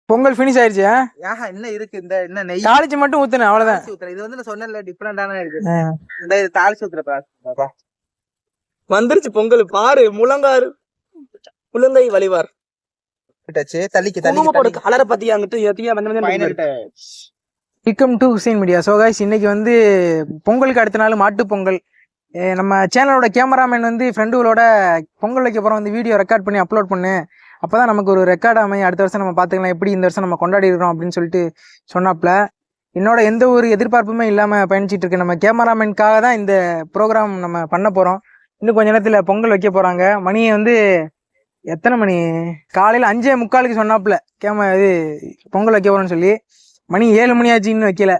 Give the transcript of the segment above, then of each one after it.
Pongal finish ஆயிடுச்சு. இன்னும் இருக்கு. இந்த என்ன நெய் தாளிச்சு மட்டும் ஊத்துனேன், அவ்வளவுதான். இது வந்து நான் சொன்னேன்ல டிஃபரெண்டான இருக்கு. இந்த தாளிச்சு ஊத்துறப்பா வந்துருச்சு பொங்கல். பாரு முழங்காரு முழங்கை வலிவார் தள்ளிக்கு கலரை பத்தி அங்கிட்டு. Welcome to Hussain media. So guys, இன்னைக்கு வந்து பொங்கலுக்கு அடுத்த நாள் மாட்டு பொங்கல். நம்ம சேனலோட கேமராமேன் வந்து ஃப்ரெண்டுகளோட பொங்கல் வைக்க போகிறோம், வந்து வீடியோ ரெக்கார்ட் பண்ணி அப்லோட் பண்ணு, அப்போ தான் நமக்கு ஒரு ரெக்கார்ட் அமையும், அடுத்த வருஷம் நம்ம பார்த்துக்கலாம் எப்படி இந்த வருஷம் நம்ம கொண்டாடி இருக்கிறோம் அப்படின்னு சொல்லிட்டு சொன்னாப்புல. என்னோட எந்த ஒரு எதிர்பார்ப்புமே இல்லாமல் பயணிச்சிட்டு இருக்கு. நம்ம கேமராமேனுக்காக தான் இந்த ப்ரோக்ராம் நம்ம பண்ண போகிறோம். இன்னும் கொஞ்ச நேரத்தில் பொங்கல் வைக்க போகிறாங்க. மணியை வந்து எத்தனை மணி, காலையில் 5:45 சொன்னாப்புல இது பொங்கல் வைக்க போகிறோன்னு சொல்லி. மணி 7 மணி ஆச்சு, இன்னும் வைக்கல.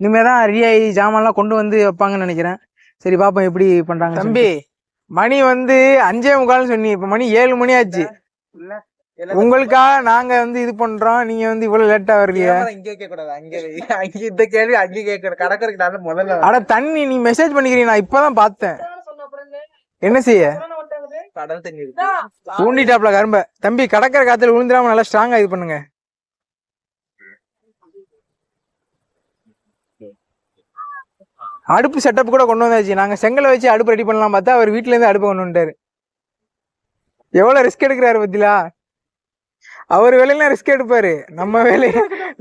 இனிமேல் தான் ரெடியாகி ஜாமான்லாம் கொண்டு வந்து வைப்பாங்கன்னு நினைக்கிறேன். சரி பார்ப்போம் எப்படி பண்ணுறாங்க. தம்பி, மணி வந்து 5:45 சொன்னி, இப்போ மணி 7 மணி ஆச்சு. உங்களுக்காக நாங்க வந்து இது பண்றோம், நீங்க வந்து இவ்வளவு லேட்டா வரலையா? இங்கே கேட்க கூடாது, அங்கே இந்த கேள்வி அங்கே கேட்கற கடற்கரைக்கு முதல்ல. அட தண்ணி நீ மெசேஜ் பண்ணிக்கிறீங்க, நான் இப்பதான் பார்த்தேன். என்ன செய்ய, கடல் தண்ணி ஊண்டிட்டாப்ல கரும்ப. தம்பி, கடற்கரை காத்துல விழுந்துடாம நல்லா ஸ்ட்ராங்கா இது பண்ணுங்க. அடுப்பு செட்டப் கூட கொண்டு வந்தாச்சு. நாங்க செங்கலை வச்சு அடுப்பு ரெடி பண்ணலாம் பார்த்தா அவர் வீட்டுல இருந்து அடுப்பு கொண்டு வந்துட்டாரு. எவ்வளவு ரிஸ்க் எடுக்கிறாரு பத்திலா. அவர் வேலையெல்லாம் ரிஸ்க் எடுப்பாரு,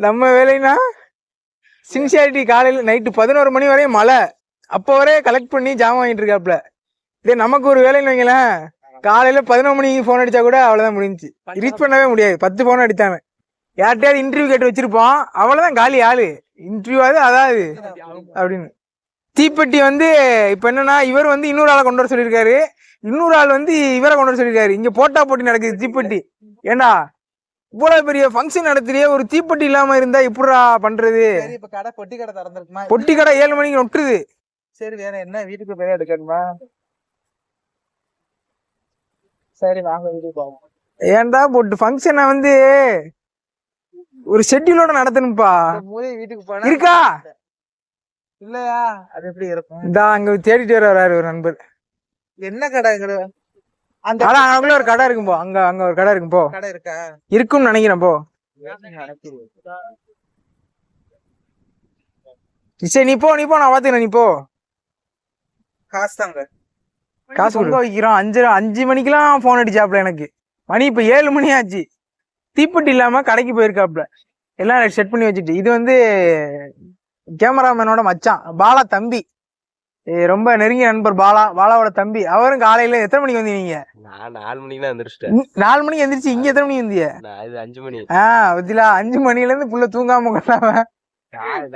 நம்ம வேலைனா சின்சியாரிட்டி. காலையில நைட்டு 11 மணி வரையும் மழை, அப்போ வரைய கலெக்ட் பண்ணி ஜாமான் வாங்கிட்டு இருக்காப்ல. இதே நமக்கு ஒரு வேலைன்னு வைங்களேன், காலையில 11 மணிக்கு போன் அடிச்சா கூட அவ்வளவுதான் முடிஞ்சு, ரீச் பண்ணவே முடியாது. 10 போன் அடித்தாங்க. யார்கிட்டயாவது இன்டர்வியூ கேட்டு வச்சிருப்போம், அவ்வளவுதான் காலி ஆளு. இன்டர்வியூ அதாவது அப்படின்னு. தீப்பெட்டி வந்து இப்ப என்னன்னா, இவர் வந்து இன்னொரு ஆளை கொண்டு வர சொல்லியிருக்காரு, இன்னொரு ஆள் வந்து இவரை கொண்டு வர சொல்லியிருக்காரு. இங்க போட்டா போட்டி நடக்குது தீப்பெட்டி. ஏண்டா இவ்வளவு பெரிய ஃபங்க்ஷன் நடத்துறியே, ஒரு தீப்பெட்டி இல்லாம இருந்தா எப்படிடா பண்றது? பொட்டி கடை திறந்துருக்குமா? பொட்டி கடை 7 மணிக்கு நொட்டுது. சரி, வேற என்ன, வீட்டுக்கு போய் எடுக்கணுமா? சரி வாங்க வீட்டுக்கு போவோம். ஏன்டா போட்டு ஃபங்க்ஷனை வந்து ஒரு ஷெட்யூலோட நடத்தணும்பா. வீட்டுக்கு போனா இருக்கா இல்லையா? அது எப்படி இருக்கும்? இந்த அங்க தேடிட்டு வர்றாரு ஒரு நண்பர். என்ன கடை? அந்த அங்க ஒரு கடை இருக்கும் போ, அங்க ஒரு கடை இருக்கும் போ. கடை இருக்கா? இருக்கும்னு நினைக்கிறேன் போ. சரி நீ போ, நான் பாத்துக்கிறேன், நீ போ. காசு தாங்க, காசு கொடுக்க வைக்கிறோம். 5 மணிக்கெல்லாம் போன் அடிச்சாப்ல எனக்கு. மணி இப்ப 7 மணி ஆச்சு. தீப்பெட்டி இல்லாம கடைக்கு போயிருக்காப்ல, எல்லாம் செட் பண்ணி வச்சுட்டு. இது வந்து கேமராமேனோட மச்சான் பாலா தம்பி, ரொம்ப நெருங்கிய நண்பர் பாலாவோட தம்பி. அவரும் காலையில எத்தனை மணிக்கு வந்தீங்க? நான் 4 மணிக்கு எந்திரிச்சிட்டேன். 4 மணிக்கு எந்திரிச்சு இங்க எத்தனை மணிக்கு வந்தீங்க? 5 மணி. பத்திலா 5 மணில இருந்து புள்ள தூங்காம கொண்டாம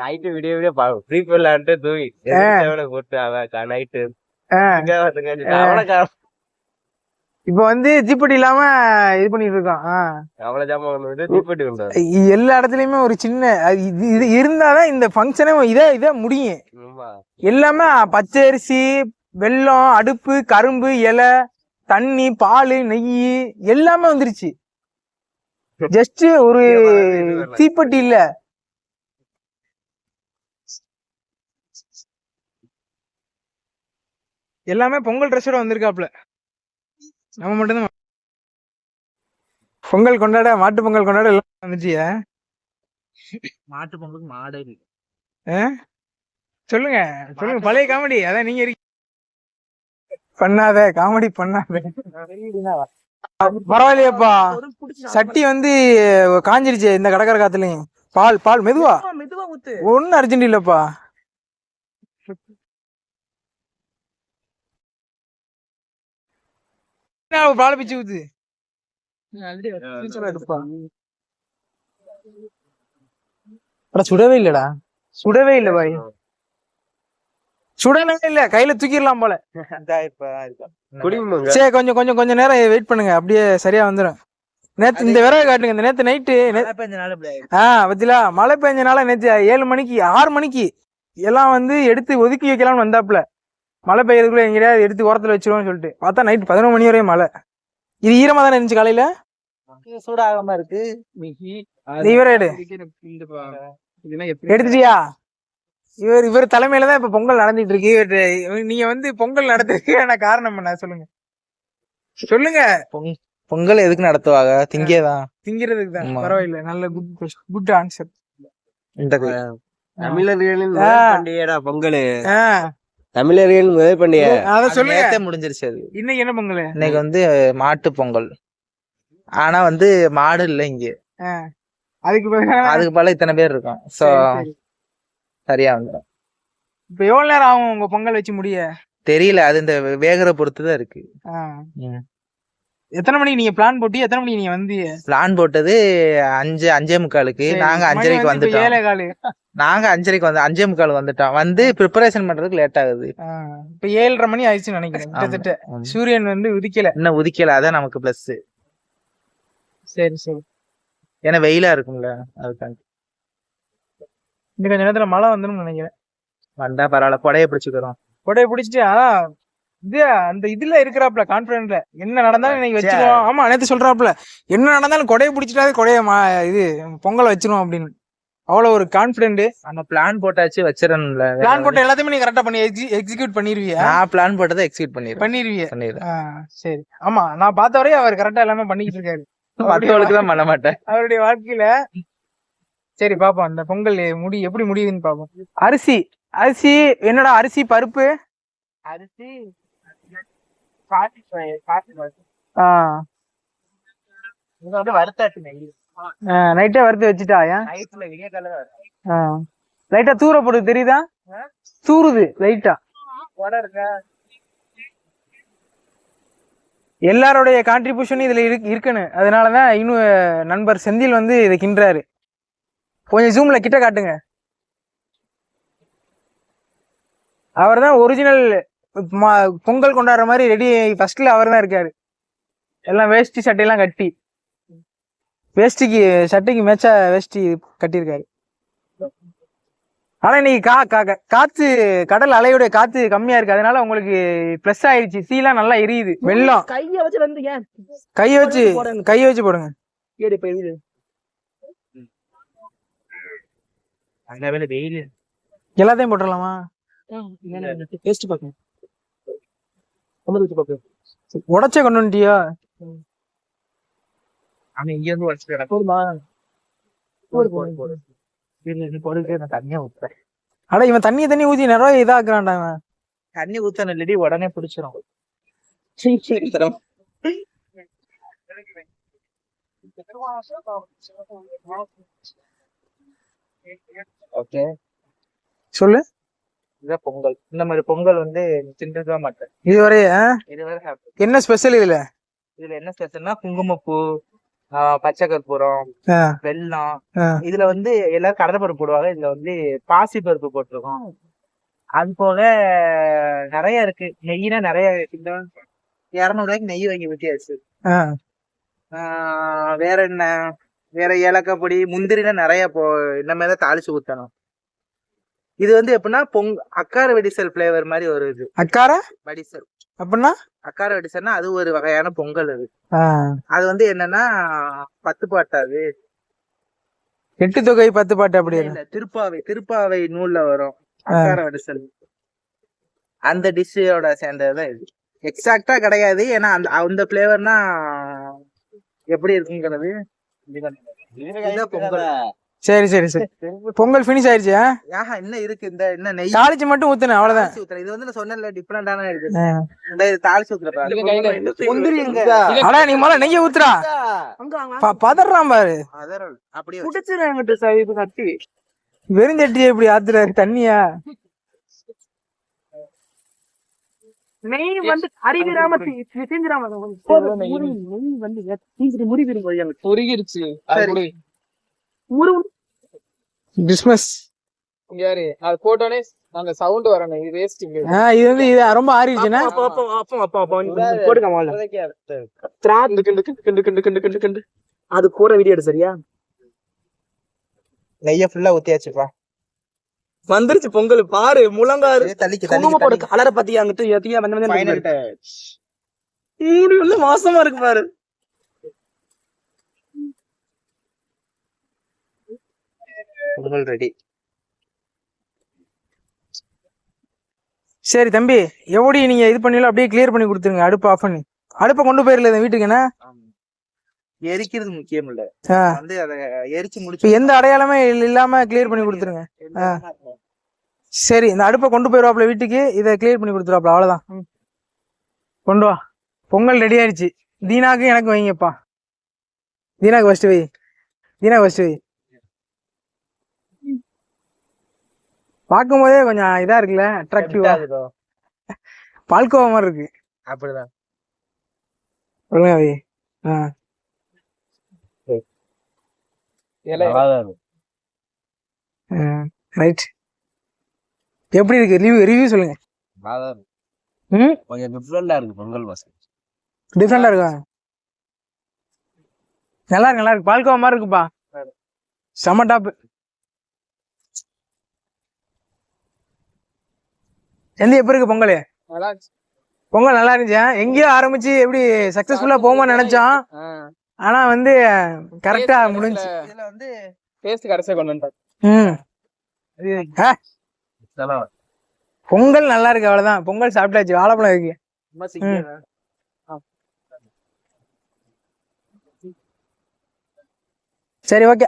நைட்டு விடிய ஃப்ரீ ஃபயர் விளையாண்டு தூங்கி போட்டு அவன் நைட்டு இப்ப வந்து தீப்பெட்டி இல்லாம இது பண்ணிட்டு இருக்கான். எல்லா இடத்துலயுமே ஒரு சின்ன இது இருந்தாதான் இந்த ஃபங்க்ஷனே இதை முடியும். எல்லாமே பச்சை அரிசி, வெல்லம், அடுப்பு, கரும்பு, இலை, தண்ணி, பால், நெய் எல்லாமே வந்துருச்சு. ஜஸ்ட் ஒரு தீப்பெட்டி இல்ல. எல்லாமே பொங்கல் ட்ரெஸ்ஸோட வந்திருக்காப்ல. நம்ம மட்டும்தான் பொங்கல் கொண்டாட, மாட்டு பொங்கல் கொண்டாட எல்லாம் வந்துச்சியா? மாட்டு பொங்கலுக்கு மாடு சொல்லுங்க பழைய காமெடி. அதான் நீங்க பண்ணாத காமெடி பண்ணாத. பரவாயில்லையப்பா, சட்டி வந்து காஞ்சிருச்சு இந்த கடற்கரை காத்துலயும். பால் மெதுவா ஊத்து, ஒன்னும் அர்ஜென்ட் இல்லப்பா. பால் பிச்சு ஊத்து. சுடவே இல்லடா, சுடவே இல்ல பாய், சுடவே இல்ல. கையில தூக்கிடலாம் போல. சரி கொஞ்சம் நேரம் வெயிட் பண்ணுங்க, அப்படியே சரியா வந்துடும். நேத்து இந்த விறகு காட்டுங்க. இந்த நேத்து நைட்டு பத்திலா மழை பெஞ்சனால நேத்து 7 மணிக்கு 6 மணிக்கு எல்லாம் வந்து எடுத்து ஒதுக்கி வைக்கலாம்னு வந்தாப்புல. மழை பெய்யறதுக்குள்ள எங்கேயாவது எடுத்து ஓரத்துல வச்சிருவோம்னு சொல்லிட்டு பார்த்தா நைட் 11 மணி வரையும் மழை. இது ஈரமா தானே இருந்துச்சு. காலையில சூடாகாம இருக்கு. எடுத்துட்டியா? இவர் தலைமையில தான் இப்ப பொங்கல் நடந்துட்டு இருக்கு. நீங்க வந்து பொங்கல் நடத்துறதுக்கான காரணம் என்ன சொல்லுங்க. பொங்கல் எதுக்கு நடத்துவாங்க? திங்கதான். திங்கிறதுக்கு தான். ஆமா. பரவாயில்ல, நல்ல குட் ஆன்சர். இந்த தமிழர்களின் முதல் பண்டிகைடா பொங்கல். தமிழர்களின் முதல் பண்டிகை. அத சொல்லுங்க. நேத்தே முடிஞ்சிருச்சு அது. இன்னைக்கு என்ன பொங்கல்? இன்னைக்கு வந்து மாட்டு பொங்கல். ஆனா வந்து மாடு இல்ல இங்க. அதுக்கு அதுக்கு பல இத்தனை பேர் இருக்கும். சோ சரியா வந்துடும். இப்ப எவ்வளவு நேரம் ஆகும் உங்க பொங்கல் வச்சு முடிய? தெரியல, அது இந்த வேகர பொறுத்துதான் இருக்கு. எத்தனை மணிக்கு நீங்க பிளான் போட்டு எத்தனை மணிக்கு நீங்க வந்து? பிளான் போட்டது 5:45க்கு. நாங்க 5:30க்கு வந்துட்டோம். 7:15. நாங்க 5:30க்கு வந்து 5:45 வந்துட்டோம். வந்து ப்ரிப்பரேஷன் பண்றதுக்கு லேட் ஆகுது. இப்ப 7:30 மணி ஆயிடுச்சுன்னு நினைக்கிறேன். கிட்டத்தட்ட சூரியன் வந்து உதிக்கல. இன்னும் உதிக்கல, அதான் நமக்கு பிளஸ். சரி சரி. ஏன்னா வெயிலா இருக்கும்ல, அதுக்காண்டி. இன்னும் கொஞ்ச நேரத்துல மழை வந்துடும் நினைக்கிறேன். வந்தா பரவாயில்ல, கொடையை பிடிச்சுக்கிறோம். கொடையை பிடிச்சிட்டு இது அந்த இதுல இருக்கிறாப்ல கான்பிடன்ட்ல என்ன நடந்தாலும் இன்னைக்கு வச்சிருவோம். ஆமா, நேத்து சொல்றாப்ல என்ன நடந்தாலும் கொடையை பிடிச்சிட்டாது கொடைய இது பொங்கல் வச்சிருவோம் அப்படின்னு. அவ்வளவு ஒரு கான்பிடென்ட். நம்ம பிளான் போட்டாச்சு, வச்சிடணும்ல. பிளான் போட்ட எல்லாத்தையுமே நீ கரெக்டா பண்ணி எக்ஸிக்யூட் பண்ணிருவியா? நான் பிளான் போட்டதை எக்ஸிக்யூட் பண்ணிருவியா? பண்ணிடுறேன். சரி. ஆமா, நான் பார்த்த வரையும் அவர் கரெக்டா எல்லாமே பண்ணிக்கிட்டு இருக்காரு. மற்றவங்களுக்கு தான் பண்ண மாட்டேன் அவருடைய வாழ்க்கையில. சரி பாப்போம் அந்த பொங்கல் எப்படி முடியுதுன்னு பாப்போம். அரிசி என்னடா அரிசி பருப்பு அரிசி வறுத்தாச்சு. நைட்டே வறுத்து வச்சுட்டாயா? நைட்ல விடிய காலையில லைட்டா தூர போடுது, தெரியுதா? தூருது லைட்டா. எல்லாருடைய கான்ட்ரிபியூஷன் இதுல இருக்குன்னு, அதனாலதான் இன்னும் நண்பர் செந்தில் வந்து இதை கின்றாரு. கொஞ்சம் ஜூம்ல கிட்ட காட்டுங்க. அவர் தான் ஒரிஜினல் பொங்கல் கொண்டாடுற மாதிரி ரெடி. ஃபர்ஸ்ட்ல அவர் தான் இருக்காரு. எல்லாம் வேஷ்டி சட்டையெல்லாம் கட்டி, சட்டைக்கு மேட்சா வேஷ்டி கட்டியிருக்காரு. ஆனா இன்னைக்கு காத்து, கடல் அலையுடைய காத்து கம்மியா இருக்கு. அதனால உங்களுக்கு பிளஸ் ஆயிடுச்சு. சீலாம் நல்லா எரியுது. வெள்ளம் கைய வச்சு போடுங்க. எல்லாத்தையும் போட்டுடலாமா? உடச்ச கொண்டு வந்துட்டியா? இங்க இருந்து தண்ணியா ஊத்துறேன். அட இவன் தண்ணி ஊத்தி நிறைய இதாக்குறான்டா. தண்ணி ஊத்தன இல்லடி, உடனே பிடிச்சிரும். ஓகே சொல்லு. இதான் பொங்கல். இந்த மாதிரி பொங்கல் வந்து தின்றதா மாட்டேன் இதுவரை. இதுவரை என்ன ஸ்பெஷல் இதுல? என்ன ஸ்பெஷல்னா குங்குமப்பூ, பச்சை கற்பூரம், வெல்லம். இதுல வந்து எல்லாரும் கடலைப்பருப்பு போடுவாங்க. இதுல வந்து பாசி பருப்பு போட்டிருக்கோம். அது போக நிறைய இருக்கு. நெய்னா நிறைய 200 நெய் வாங்கி விட்டியாச்சு. வேற என்ன, வேற ஏலக்காய் பொடி, முந்திரிலாம் நிறைய இந்த மாதிரி தாளிச்சு ஊத்தணும். இது வந்து எப்படின்னா அக்கார வெடிசல் பிளேவர் மாதிரி ஒரு இது. அக்கார வெடிசல் அப்படின்னா? அக்கார வெடிசல்னா அது ஒரு வகையான பொங்கல். அது வந்து என்னன்னா 10 பாட்டாது, 8 தொகை 10 பாட்டு அப்படி இல்ல. திருப்பாவை நூல்ல வரும் அக்கார வெடிசல். அந்த டிஷ்ஷோட சேர்ந்ததுதான் இது. எக்ஸாக்டா கிடையாது, ஏன்னா அந்த பிளேவர்னா எப்படி இருக்குங்கிறது. பொங்கல். சரி சரி சரி. பொங்கல் பினிஷ் ஆயிடுச்சு. இன்னும் இருக்கு. இந்த நெய் தாளிச்சு மட்டும் ஊத்துனேன், அவ்வளவுதான். இது வந்து நான் சொன்னேன்ல டிஃபரெண்டான இருக்கு. தாளிச்சு ஊத்துறப்ப ஆனா நீ முதல்ல நெய்ய ஊத்துறா. பதறான் பாரு. அப்படியே கட்டி வெறுஞ்சட்டியை இப்படி ஆத்துறாரு தண்ணியா. நெய் வந்து அறிவிராம பொறுகிருச்சு. கிறிஸ்மஸ் யாரு அது போட்டோனே அந்த சவுண்ட் வரணும். இது வேஸ்ட். இது வந்து இது ரொம்ப ஆறிடுச்சுன்னா அது கூட வீடியோ எடு. சரியா? நெய்ய ஃபுல்லா ஊத்தியாச்சுப்பா. வந்துருச்சு பொங்கல். பாரு முழங்காரு தள்ளிக்கு கலரை பத்தி அங்கிட்டு எத்தியா வந்து மாசமா இருக்கு பாரு. பொங்கல் ரெடி. சரி தம்பி, எப்படி நீங்க இது பண்ணீங்களோ அப்படியே கிளியர் பண்ணி கொடுத்துருங்க. அடுப்பு ஆஃப் பண்ணி அடுப்பை கொண்டு போயிடல வீட்டுக்கு. என்ன எரிக்கிறது முக்கியம் இல்ல, ஆ. வந்து அதை எரிச்சு இப்ப முடிச்சு எந்த அடையாளமே இல்லாம கிளியர் பண்ணி கொடுத்துருங்க. சரி, இந்த அடுப்பை கொண்டு போயிடுவாப்ல வீட்டுக்கு, இதை கிளியர் பண்ணி கொடுத்துருவாப்ல, அவ்வளவுதான். கொண்டு வா. பொங்கல் ரெடி ஆயிடுச்சு. தீனாக்கு எனக்கு வைங்கப்பா. தீனாக்கு ஃபர்ஸ்ட் வை. தீனாக்கு ஃபர்ஸ்ட் வை. பார்க்கும் போதே கொஞ்சம் இதா இருக்குல்ல, அட்ராக்டிவா. பால்கோவா மாதிரி இருக்கு. அப்படிதான். ஒழுங்கா வை. ஆ. ரைட். எப்படி இருக்கு? ரிவ்யூ சொல்லுங்க. ம், கொஞ்சம் டிஃப்ரெண்டா இருக்கு பொங்கல் வாசம். டிஃப்ரெண்டா இருக்கா? நல்லா இருக்கு. பால்கோவா மாதிரி இருக்குப்பா. செம டாப். எந்த எப்படி இருக்கு பொங்கல்? பொங்கல் நல்லா இருந்துச்சா? எங்கேயோ ஆரம்பிச்சு எப்படி சக்சஸ்ஃபுல்லா போகும்னு நினைச்சோம், ஆனா வந்து கரெக்டா முடிஞ்சு. இதுல வந்து டேஸ்ட் கடைசியா கொண்டு வந்துட்டாரு. ம். பொங்கல் நல்லா இருக்கு, அவ்வளவுதான். பொங்கல் சாப்பிட்டாச்சு. வாழைப்பழம் இருக்கு. சும்மா சிங்கிள் சரி, ஓகே.